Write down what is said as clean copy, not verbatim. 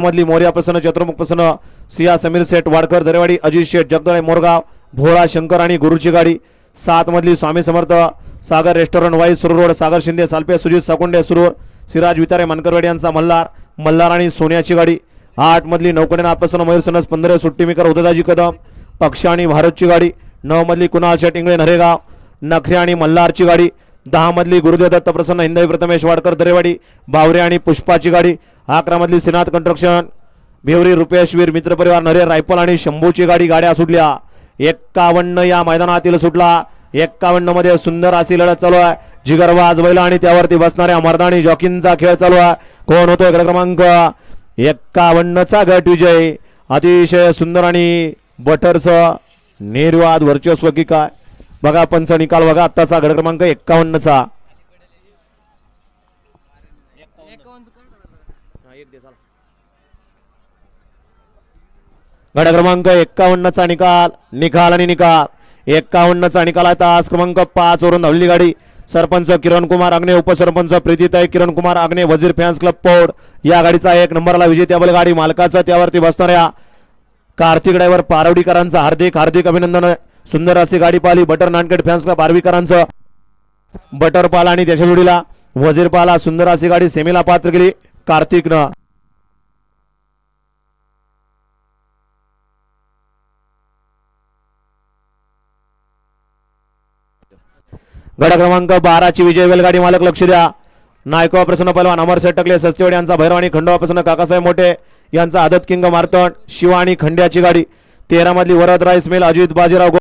मधली मोर्या प्रसन्न चतुर्मुख प्रसन्न सिया समीर सेठ वाडकर दरेवाडी अजित शेठ जगदळे मोरगाव भोळा शंकर आणि गुरुची गाडी 7 मधली स्वामी समर्थ सागर रेस्टॉरंट वाई सुरू रोड सागर शिंदे सालपे सुजित साकुंडे सुरूर सिराज वितारे मनकरवाडी यांचा मल्हार आणि सोन्याची गाडी 8 मधली नौकनेनाथ प्रसन्न मयूर सनस 15 सुट्टी मेकर उदयदाजी कदम पक्ष आणि भारतची गाडी 9 मधली कुणाल शेठ इंगळे नरेगाव नखरे आणि मल्हारची गाडी 10 मधली गुरुदेव दत्त प्रसन्न हिंदवी प्रथमेश वाडकर दरेवाडी बावरे आणि पुष्पाची गाडी 11 मधली श्रीनाथ कंस्ट्रक्शन भिवरी रुपेश वीर मित्र परिवार नरे रायफल आणि शंभूची गाडी गाड्या सुटल्या 51 या मैदानातील सुटला 51 मध्ये सुंदर अशी लढत चालू आहे जिगरबाज बैल आणि त्यावरती बसणाऱ्या मर्दानी जॉकींचा खेळ चालू आहे कोण होतोय गट क्रमांक 51 चा गट विजय अतिशय सुंदर आणि बटरस निर्वाद वर्चस्व की काय बघा पंच निकाल बघा आत्ताचा गट क्रमांक 51 चा गट क्रमांक 51 चा निकाल आणि निकाल 51 चा निकाल आहे तास क्रमांक 5 वरून धावलेली गाडी सरपंच किरण कुमार आग्ने उपसरपंच प्रीतीताई किरण कुमार आग्ने वजीर फॅन्स क्लब पौड या गाडीचा 1 नंबरला विजय त्याबल गाडी मालकाचा त्यावरती बसणाऱ्या कार्तिक ड्रायव्हर पारवडीकरांचा हार्दिक अभिनंदन सुंदर अशी गाडी पाहिली बटर नानकेट फॅन्स क्लब आर्वीकरांचं बटर पाला आणि त्याच्या जोडीला वजीर पाला सुंदर अशी गाडी सेमीला पात्र केली कार्तिकनं गट क्रमांक 12 ची विजय वेलगाडी मालक लक्ष द्या नायकवा प्रसन्न पहलवान अमरसेठ टकले सस्तेवाडी यांचा भैरव आणि खंडोबा प्रसन्न काकासाहेब मोठे यांचा आदत किंग मार्तंड शिवा आणि खंड्याची गाडी 13 मधली वरद राईस मिल अजित बाजीराव